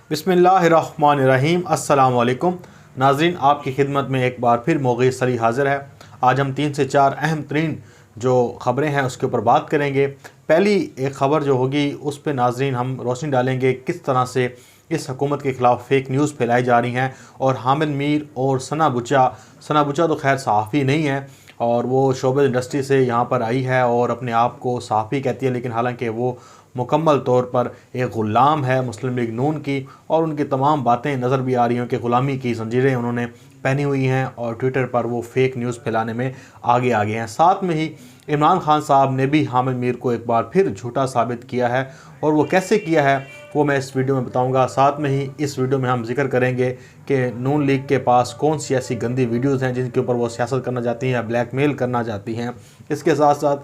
बिस्मिल्लाहिर्रहमानिर्रहीम। अस्सलाम वालेकुम नाज़रीन, आपकी खिदमत में एक बार फिर मोगीज़ सली हाज़िर है। आज हम 3 से 4 अहम तरीन जो ख़बरें हैं उसके ऊपर बात करेंगे। पहली एक ख़बर जो होगी उस पर नाज़रीन हम रोशनी डालेंगे किस तरह से इस हुकूमत के ख़िलाफ़ फ़ेक न्यूज़ फैलाई जा रही हैं। और हामिद मीर और सना बुचा तो खैर सहाफ़ी नहीं है और वो शोबिज़ इंडस्ट्री से यहाँ पर आई है और अपने आप को सहाफ़ी कहती है, लेकिन हालांकि वो मुकम्मल तौर पर एक ग़ुलाम है मुस्लिम लीग नून की। और उनकी तमाम बातें नज़र भी आ रही हैं कि ग़ुलामी की ज़ंजीरें उन्होंने पहनी हुई हैं और ट्विटर पर वो फ़ेक न्यूज़ फैलाने में आगे हैं। साथ में ही इमरान खान साहब ने भी हामिद मीर को एक बार फिर झूठा साबित किया है और वो कैसे किया है वो मैं इस वीडियो में बताऊंगा। साथ में ही इस वीडियो में हम जिक्र करेंगे कि नून लीग के पास कौन सी ऐसी गंदी वीडियोज़ हैं जिनके ऊपर वो सियासत करना चाहती हैं या ब्लैकमेल करना चाहती हैं। इसके साथ साथ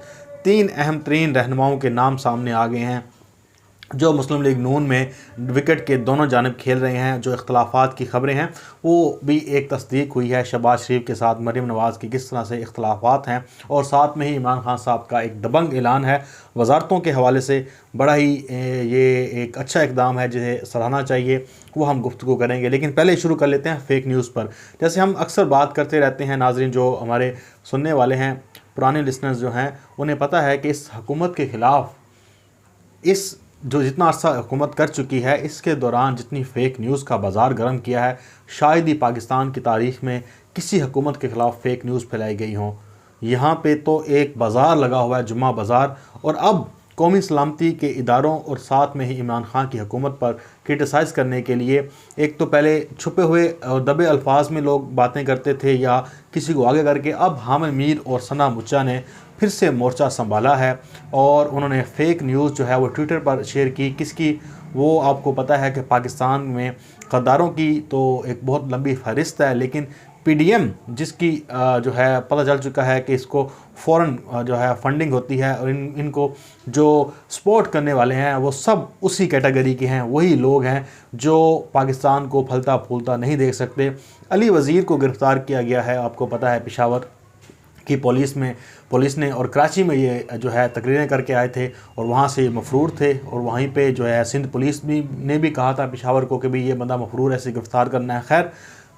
3 अहम तरीन रहनुमाओं के नाम सामने आ गए हैं जो मुस्लिम लीग नून में विकेट के दोनों जानिब खेल रहे हैं। जो इख्तलाफात की ख़बरें हैं वो भी एक तस्दीक हुई है। शहबाज शरीफ के साथ मरीम नवाज़ की किस तरह से इख्तलाफात हैं और साथ में ही इमरान खान साहब का एक दबंग ऐलान है वजारतों के हवाले से। बड़ा ही ये एक अच्छा इकदाम है जिसे सराहना चाहिए, वो हम गुफ्तगू करेंगे। लेकिन पहले शुरू कर लेते हैं फ़ेक न्यूज़ पर। जैसे हम अक्सर बात करते रहते हैं नाज़रीन, जो हमारे सुनने वाले हैं पुराने लिसनर्स जो हैं उन्हें पता है कि इस हुकूमत के ख़िलाफ़ इस जो जितना अर्सा हुकूमत कर चुकी है इसके दौरान जितनी फ़ेक न्यूज़ का बाज़ार गर्म किया है, शायद ही पाकिस्तान की तारीख़ में किसी हुकूमत के ख़िलाफ़ फ़ेक न्यूज़ फैलाई गई हों। यहाँ पे तो एक बाज़ार लगा हुआ है, जुम्मा बाज़ार। और अब कौमी सलामती के इदारों और साथ में ही इमरान खान की हुकूमत पर क्रिटिसाइज़ करने के लिए एक तो पहले छुपे हुए और दबे अल्फाज में लोग बातें करते थे या किसी को आगे करके, अब हामिद मीर और सना बुचा ने फिर से मोर्चा संभाला है और उन्होंने फ़ेक न्यूज़ जो है वो ट्विटर पर शेयर की। किसकी? वो आपको पता है कि पाकिस्तान में गद्दारों की तो एक बहुत लंबी फहरिस्त है, लेकिन पीडीएम जिसकी जो है पता चल चुका है कि इसको फ़ौरन जो है फंडिंग होती है और इनको जो सपोर्ट करने वाले हैं वो सब उसी कैटेगरी के हैं। वही लोग हैं जो पाकिस्तान को फलता फूलता नहीं देख सकते। अली वज़ीर को गिरफ़्तार किया गया है, आपको पता है पेशावर की पुलिस ने और कराची में ये जो है तकरीरें करके आए थे और वहाँ से मफरूर थे। और वहीं पे जो है सिंध पुलिस ने भी कहा था पेशावर को कि भाई ये बंदा मफरूर है, इसे गिरफ़्तार करना है। खैर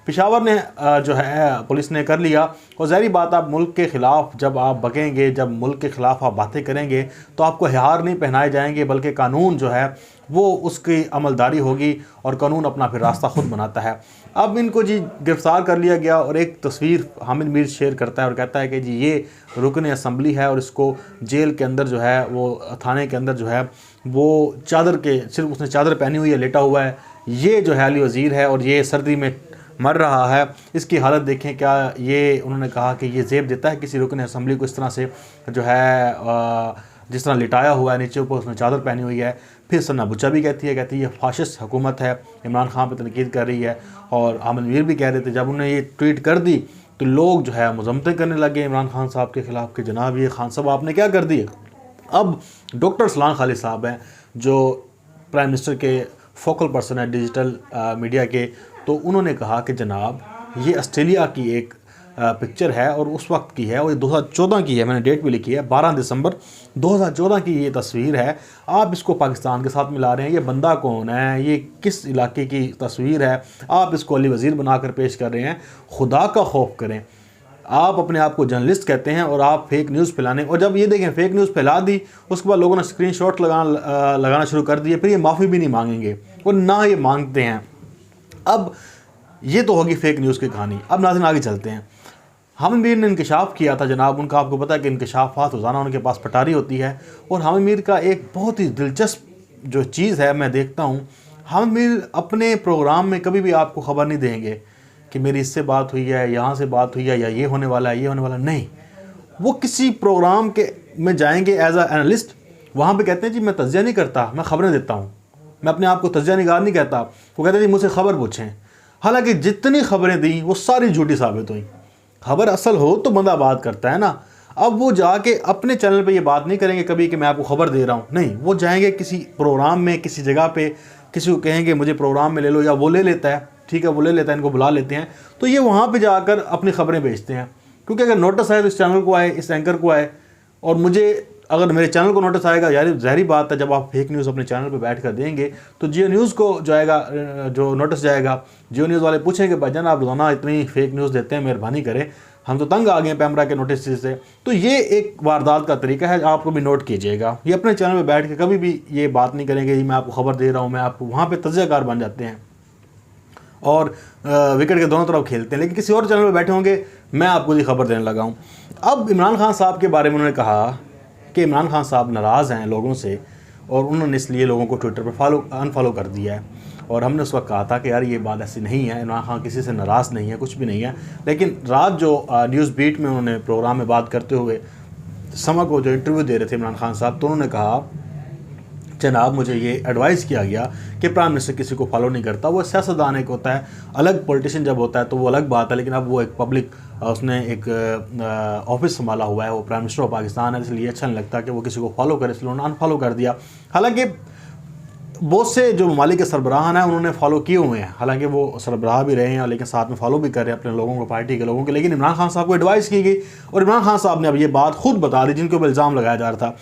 पेशावर ने जो है पुलिस ने कर लिया। और ज़ाहिर बात, आप मुल्क के ख़िलाफ़ जब आप बकेंगे, जब मुल्क के ख़िलाफ़ आप बातें करेंगे तो आपको हार नहीं पहनाए जाएंगे, बल्कि कानून जो है वो उसकी अमलदारी होगी और कानून अपना फिर रास्ता ख़ुद बनाता है। अब इनको जी गिरफ़्तार कर लिया गया और एक तस्वीर हामिद मीर शेयर करता है और कहता है कि जी ये रुकन असम्बली है और इसको जेल के अंदर जो है वो थाने के अंदर जो है वो चादर के, सिर्फ उसने चादर पहनी हुई है, लेटा हुआ है। ये जो है अली वज़ीर है और ये सर्दी में मर रहा है। इसकी हालत देखें। क्या ये उन्होंने कहा कि ये ज़ेब देता है किसी रुकन असम्बली को इस तरह से जो है जिस तरह लिटाया हुआ है, नीचे ऊपर उसने चादर पहनी हुई है। फिर सना बुचा भी कहती है ये फाशिस्ट हुकूमत है, इमरान खान पर तनकीद कर रही है। और हामिद मीर भी कह रहे थे, जब उन्होंने ये ट्वीट कर दी तो लोग जो है मजम्मतें करने लगे इमरान खान साहब के ख़िलाफ़ कि जनाब ये खान साहब आपने क्या कर दिया। अब डॉक्टर सलान खालिद साहब हैं जो प्राइम मिनिस्टर के फोकल पर्सन है डिजिटल मीडिया के, तो उन्होंने कहा कि जनाब ये ऑस्ट्रेलिया की एक पिक्चर है और उस वक्त की है और ये 2014 की है। मैंने डेट भी लिखी है, 12 दिसंबर 2014 की ये तस्वीर है। आप इसको पाकिस्तान के साथ मिला रहे हैं। ये बंदा कौन है, ये किस इलाके की तस्वीर है, आप इसको अली वज़ीर बनाकर पेश कर रहे हैं। खुदा का खौफ करें। आप अपने आप को जर्नलिस्ट कहते हैं और आप फेक न्यूज़ फैलाने, और जब ये देखें फेक न्यूज़ फैला दी उसके बाद लोगों ने स्क्रीनशॉट लगाना शुरू कर दिए। फिर ये माफ़ी भी नहीं मांगेंगे और ना ये मांगते हैं। अब ये तो होगी फेक न्यूज़ की कहानी। अब नाज़रीन आगे चलते हैं। हामिद मीर ने इंकशाफ किया था जनाब, उनका आपको पता है कि इंकशाफात रोज़ाना उनके पास पटारी होती है। और हामिद मीर का एक बहुत ही दिलचस्प जो चीज़ है मैं देखता हूँ, हामिद मीर अपने प्रोग्राम में कभी भी आपको ख़बर नहीं देंगे कि मेरी इससे बात हुई है, यहाँ से बात हुई है, या ये होने वाला है, ये होने वाला नहीं। वो किसी प्रोग्राम के में जाएंगे एज अ एनालिस्ट, वहाँ पे कहते हैं जी मैं तज्ज़िया नहीं करता, मैं ख़बरें देता हूँ, मैं अपने आप को तज्ज़िया निगार नहीं कहता। वो कहते हैं जी मुझसे ख़बर पूछें। हालांकि जितनी ख़बरें दी वो सारी झूठी साबित हुई। खबर असल हो तो बंदा बात करता है ना। अब वो जाके अपने चैनल पे ये बात नहीं करेंगे कभी कि मैं आपको ख़बर दे रहा हूँ, नहीं। वो जाएंगे किसी प्रोग्राम में, किसी जगह पे, किसी को कहेंगे मुझे प्रोग्राम में ले लो, या वो ले लेता है, ठीक है वो ले लेता है, इनको बुला लेते हैं, तो ये वहाँ पे जाकर अपनी ख़बरें बेचते हैं। क्योंकि अगर नोटिस आए तो इस चैनल को आए, इस एंकर को आए, और मुझे अगर मेरे चैनल को नोटिस आएगा, यार ज़ाहिर बात है जब आप फेक न्यूज़ अपने चैनल पे बैठ कर देंगे तो जियो न्यूज़ को जाएगा, जो नोटिस जाएगा, जियो न्यूज़ वाले पूछेंगे भाईजान आप रोज़ाना इतनी फेक न्यूज़ देते हैं, मेहरबानी करें, हम तो तंग आ गए हैं पैमरा के नोटिस से। तो ये एक वारदात का तरीका है, आपको भी नोट कीजिएगा। ये अपने चैनल पे बैठ के कभी भी ये बात नहीं करेंगे जी मैं आपको खबर दे रहा हूँ, मैं आपको, वहाँ पे तज्ज़ियाकार बन जाते हैं और विकेट के दोनों तरफ खेलते हैं, लेकिन किसी और चैनल पे बैठे होंगे मैं आपको ये खबर देने लगा हूँ। अब इमरान खान साहब के बारे में उन्होंने कहा कि इमरान खान साहब नाराज़ हैं लोगों से और उन्होंने इसलिए लोगों को ट्विटर पर अनफॉलो कर दिया है। और हमने उस वक्त कहा था कि यार ये बात ऐसी नहीं है, इमरान खान किसी से नाराज़ नहीं है, कुछ भी नहीं है। लेकिन रात जो न्यूज़ बीट में उन्होंने प्रोग्राम में बात करते हुए समा को जो इंटरव्यू दे रहे थे इमरान खान साहब, तो उन्होंने कहा जनाब मुझे ये एडवाइस किया गया कि प्राइम मिनिस्टर किसी को फॉलो नहीं करता, वो सियासतदान एक होता है, अलग पॉलिटिशियन जब होता है तो वो अलग बात है, लेकिन अब वो एक पब्लिक, उसने एक ऑफिस संभाला हुआ है, वो प्राइम मिनिस्टर ऑफ पाकिस्तान है, इसलिए अच्छा नहीं लगता कि वो किसी को फॉलो करे, इसलिए उन्होंने अनफॉलो कर दिया। हालांकि बहुत से जो ममालिक के सरबराहान हैं उन्होंने फॉलो किए हुए हैं, हालांकि वो सरबराह भी रहे हैं लेकिन साथ में फॉलो भी कर रहे हैं अपने लोगों को, पार्टी के लोगों के। लेकिन इमरान खान साहब को एडवाइस की गई और इमरान खान साहब ने अब ये बात खुद बता दी जिनके ऊपर इल्ज़ाम लगाया जा रहा था।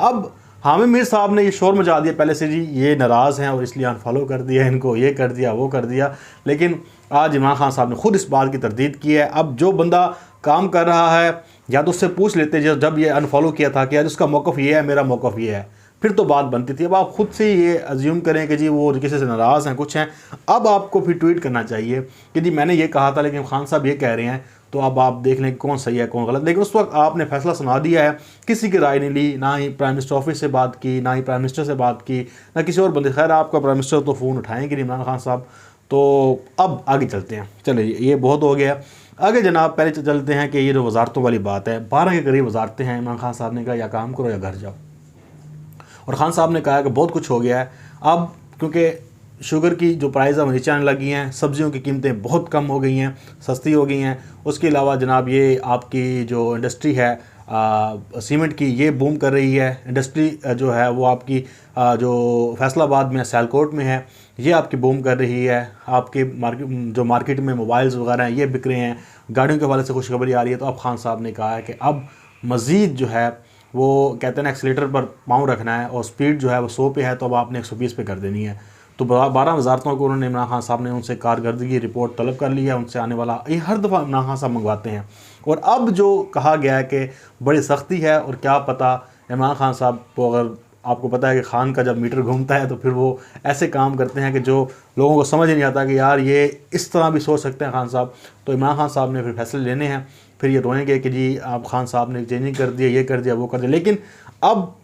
अब हामिद मीर साहब ने ये शोर मचा दिया पहले से जी ये नाराज़ हैं और इसलिए अनफॉलो कर दिया इनको, ये कर दिया वो कर दिया। लेकिन आज इमरान खान साहब ने खुद इस बात की तरदीद की है। अब जो बंदा काम कर रहा है या तो उससे पूछ लेते जब ये अनफॉलो किया था कि यार उसका मौक़िफ़ ये है, मेरा मौक़िफ़ ये है, फिर तो बात बनती थी। अब आप खुद से ये अज्यूम करें कि जी वो किसी से नाराज़ हैं, कुछ हैं, अब आपको फिर ट्वीट करना चाहिए कि जी मैंने ये कहा था लेकिन खान साहब ये कह रहे हैं, तो अब आप देख लें कौन सही है कौन गलत। लेकिन उस वक्त आपने फैसला सुना दिया है, किसी की राय नहीं ली, ना ही प्राइम मिनिस्टर ऑफिस से बात की, ना ही प्राइम मिनिस्टर से बात की, ना किसी और बंदे। खैर आपका प्राइम मिनिस्टर तो फ़ोन उठाएंगे नहीं इमरान खान साहब। तो अब आगे चलते हैं, चलिए ये बहुत हो गया। आगे जनाब पहले चलते हैं कि ये जो वजारतों वाली बात है, 12 के करीब वजारतें हैं। इमरान खान साहब ने कहा या काम करो या घर जाओ, और ख़ान साहब ने कहा कि बहुत कुछ हो गया है। अब क्योंकि शुगर की जो प्राइस है वो नीचे आने लगी हैं, सब्जियों की कीमतें बहुत कम हो गई हैं, सस्ती हो गई हैं। उसके अलावा जनाब ये आपकी जो इंडस्ट्री है सीमेंट की, ये बूम कर रही है। इंडस्ट्री जो है वो आपकी जो फैसलाबाद में, सियालकोट में है, ये आपकी बूम कर रही है। आपके मार्केट में मोबाइल्स वगैरह हैं ये बिक रहे हैं। गाड़ियों के हवाले से खुशखबरी आ रही है। तो अब खान साहब ने कहा है कि अब मज़ीद जो है वो कहते हैं ना एक्सीलेटर पर पाँव रखना है और स्पीड जो है वो 100 पे है तो अब आपने 120 पे कर देनी है। तो 12 वजारतों को उन्होंने, इमरान खान साहब ने उनसे कारकर्दगी रिपोर्ट तलब कर ली है, उनसे आने वाला, ये हर दफ़ा इमरान खान साहब मंगवाते हैं। और अब जो कहा गया है कि बड़ी सख्ती है, और क्या पता इमरान खान साहब को, अगर आपको पता है कि खान का जब मीटर घूमता है तो फिर वो ऐसे काम करते हैं कि जो लोगों को समझ ही नहीं आता कि यार ये इस तरह भी सोच सकते हैं खान साहब। तो इमरान खान साहब ने फिर फैसले लेने हैं, फिर ये रोएंगे कि जी आप खान साहब ने चेंजिंग कर दिया, ये कर दिया, वो कर दिया। लेकिन अब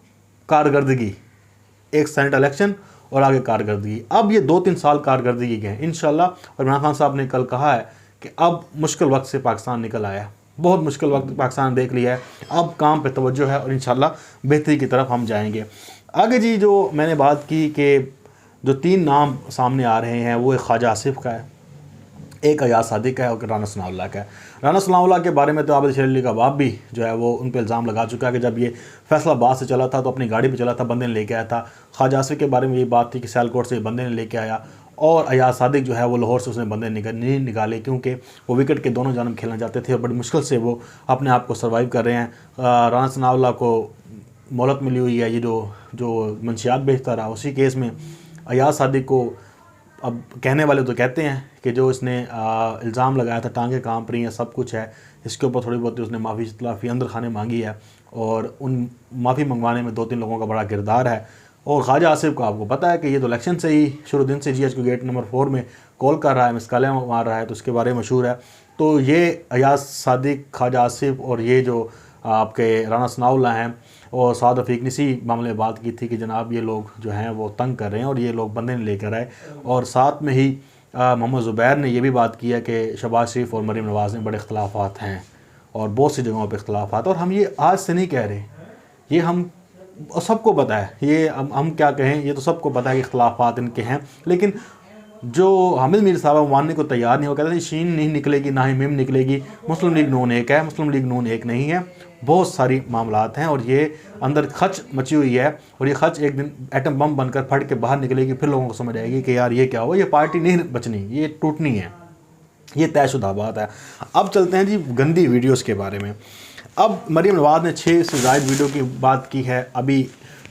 कारकर्दगी, एक सेनेट इलेक्शन और आगे कारकर्दगी, अब ये 2-3 साल कारकर्दगी के हैं इंशाल्लाह। और इमरान खान साहब ने कल कहा है कि अब मुश्किल वक्त से पाकिस्तान निकल आया है, बहुत मुश्किल वक्त पाकिस्तान देख लिया है, अब काम पे तवज्जो है और इंशाल्लाह बेहतरी की तरफ हम जाएंगे। आगे जी जो मैंने बात की कि जो 3 नाम सामने आ रहे हैं वो एक ख्वाजा आसिफ का है, एक अयाज सादिक का है और राना सनाउल्लाह का है। राना सनाउल्लाह के बारे में तो आबिद शेर अली का बाप भी जो है वो उन पर इल्ज़ाम लगा चुका है कि जब ये फैसलाबाद से चला था तो अपनी गाड़ी पे चला था, बंदे ने लेके आया था। ख्वाजा आसिफ के बारे में ये बात थी कि सियालकोट से बंदे ने लेके आया, और अयाज सादिक जो है वो लाहौर से उसने बंदे नहीं निकाले क्योंकि वो विकेट के दोनों जानब खेलना चाहते थे और बड़ी मुश्किल से वो अपने आप को सर्वाइव कर रहे हैं। राना सनाउल्लाह को मोहलत मिली हुई है, ये जो मंशियात बेचता रहा उसी केस में। अयाज सादिक को अब कहने वाले तो कहते हैं कि जो इसने इल्ज़ाम लगाया था, टांगे कांप रही हैं, सब कुछ है, इसके ऊपर थोड़ी बहुत उसने माफ़ी इतलाफ़ी अंदर खाने मांगी है, और उन माफ़ी मंगवाने में 2-3 लोगों का बड़ा किरदार है। और ख्वाजा आसिफ को आपको पता है कि ये तो इलेक्शन से ही शुरू दिन से GH को गेट नंबर 4 में कॉल कर रहा है, मिसकालें मार रहा है, तो उसके बारे में मशहूर है। तो ये अयाज सादिक, ख्वाजा आसिफ और ये जो आपके राना सनाउल्लाह हैं, और साद रफ़ीक ने इसी मामले में बात की थी कि जनाब ये लोग जो हैं वो तंग कर रहे हैं और ये लोग बंदे ने लेकर आए। और साथ में ही मोहम्मद ज़ुबैर ने यह भी बात की है कि शहबाज शरीफ और मरीम नवाज़ में बड़े इख्तलाफात हैं और बहुत सी जगहों पर इख्तलाफात। और हम ये आज से नहीं कह रहे, ये हम सबको पता है, ये हम क्या कहें, ये तो सबको पता है कि इख्तलाफात इनके हैं। लेकिन जो हामिद मीर साहब मानने को तैयार नहीं, हो कहते हैं शीन नहीं निकलेगी ना ही मीम निकलेगी, मुस्लिम लीग नून एक है, मुस्लिम लीग नून एक नहीं है, बहुत सारी मामलात हैं और ये अंदर खच मची हुई है। और ये खच एक दिन एटम बम बनकर फट के बाहर निकलेगी, फिर लोगों को समझ आएगी कि यार ये क्या हुआ, ये पार्टी नहीं बचनी, ये टूटनी है, ये तयशुदा बात है। अब चलते हैं जी गंदी वीडियोस के बारे में। अब मरीम नवाज़ ने 6 से ज़ायद वीडियो की बात की है। अभी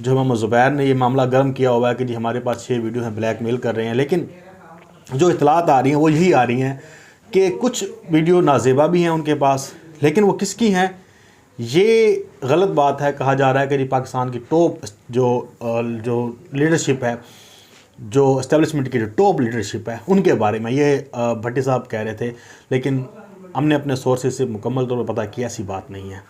जो मोहम्मद ज़ुबैर ने ये मामला गर्म किया हुआ है कि जी हमारे पास 6 वीडियो हैं, ब्लैकमेल कर रहे हैं। लेकिन जो इतलात आ रही हैं वो यही आ रही हैं कि कुछ वीडियो नाजेबा भी हैं उनके पास, लेकिन वो किसकी हैं ये गलत बात है। कहा जा रहा है कि जी पाकिस्तान की टॉप जो लीडरशिप है, जो इस्टेब्लिशमेंट की जो टॉप लीडरशिप है, उनके बारे में ये भट्टी साहब कह रहे थे। लेकिन हमने अपने सोर्सेज से मुकम्मल तौर पर पता किया ऐसी बात नहीं है।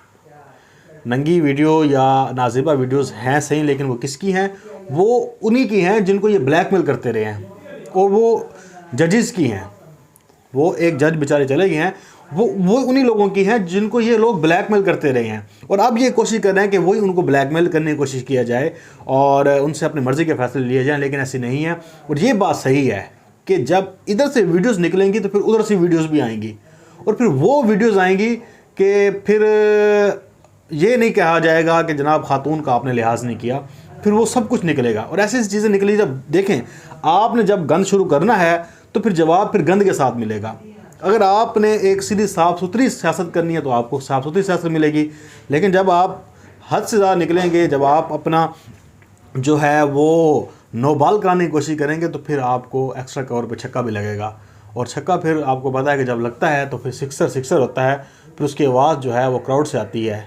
नंगी वीडियो या नाजेबा वीडियोस हैं सही, लेकिन वो किसकी हैं? वो उन्हीं की हैं जिनको ये ब्लैकमेल करते रहे हैं, और वो जजेस की हैं। वो एक जज बेचारे चले गए हैं, वो उन्हीं लोगों की हैं जिनको ये लोग ब्लैकमेल करते रहे हैं। और अब ये कोशिश कर रहे हैं कि वही उनको ब्लैकमेल करने की कोशिश किया जाए और उनसे अपनी मर्ज़ी के फैसले लिए जाएं, लेकिन ऐसी नहीं है। और ये बात सही है कि जब इधर से वीडियोस निकलेंगी तो फिर उधर से वीडियोस भी आएंगी, और फिर वो वीडियोस आएंगी कि फिर ये नहीं कहा जाएगा कि जनाब खातून का आपने लिहाज नहीं किया, फिर वो सब कुछ निकलेगा। और ऐसी चीज़ें निकली। जब देखें, आपने जब गंद शुरू करना है तो फिर जवाब फिर गंद के साथ मिलेगा। अगर आपने एक सीधी साफ़ सुथरी सियासत करनी है तो आपको साफ़ सुथरी सियासत मिलेगी, लेकिन जब आप हद से ज़्यादा निकलेंगे, जब आप अपना जो है वो नो बॉल कराने की कोशिश करेंगे, तो फिर आपको एक्स्ट्रा कवर पे छक्का भी लगेगा। और छक्का फिर आपको पता है कि जब लगता है तो फिर सिक्सर होता है, फिर उसकी आवाज़ जो है वो क्राउड से आती है।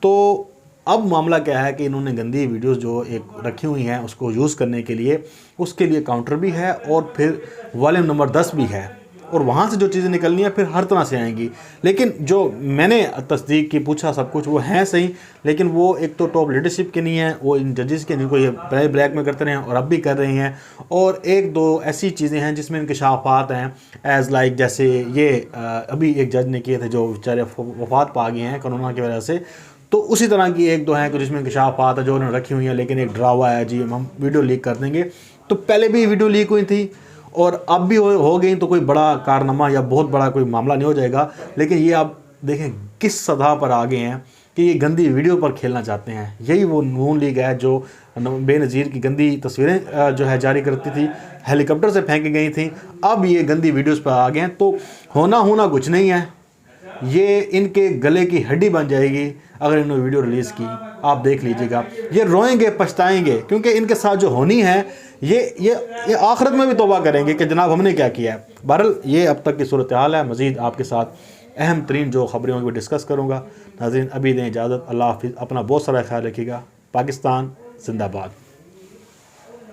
तो अब मामला क्या है कि इन्होंने गंदी वीडियोस जो एक रखी हुई हैं उसको यूज़ करने के लिए, उसके लिए काउंटर भी है और फिर वॉल्यूम नंबर 10 भी है, और वहाँ से जो चीज़ें निकलनी है फिर हर तरह से आएंगी। लेकिन जो मैंने तस्दीक की, पूछा सब कुछ, वो हैं सही, लेकिन वो एक तो टॉप लीडरशिप के नहीं है, वो इन जजेस के जिनको ये ब्लैक में करते रहे हैं और अब भी कर रहे हैं। और एक दो ऐसी चीज़ें हैं जिसमें इंकशाफात हैं, एज़ लाइक जैसे ये अभी एक जज ने किए थे जो बेचारे वफात पा गए हैं कोरोना की वजह से। तो उसी तरह की एक दो हैं कि जिसमें इंकशाफात है जो उन्होंने रखी हुई हैं, लेकिन एक ड्रावा है जी हम वीडियो लीक कर देंगे। तो पहले भी वीडियो लीक हुई थी और अब भी हो गई, तो कोई बड़ा कारनामा या बहुत बड़ा कोई मामला नहीं हो जाएगा। लेकिन ये आप देखें किस सतह पर आ गए हैं कि ये गंदी वीडियो पर खेलना चाहते हैं। यही वो नून लीग है जो बेनज़ीर की गंदी तस्वीरें जो है जारी करती थी, हेलीकॉप्टर से फेंकी गई थी, अब ये गंदी वीडियोस पर आ गए हैं। तो होना कुछ नहीं है, ये इनके गले की हड्डी बन जाएगी अगर इन्होंने वीडियो रिलीज़ की। आप देख लीजिएगा, ये रोएंगे पछताएंगे, क्योंकि इनके साथ जो होनी है ये आखिरत में भी तौबा करेंगे कि जनाब हमने क्या किया है। बहरहाल ये अब तक की सूरत हाल है। मज़ीद आपके साथ अहम तरीन जो खबरें होंगी वो डिस्कस करूँगा। नाज़रीन अभी दें इजाज़त, अल्लाह हाफ़िज़, अपना बहुत सारा ख्याल रखिएगा। पाकिस्तान जिंदाबाद।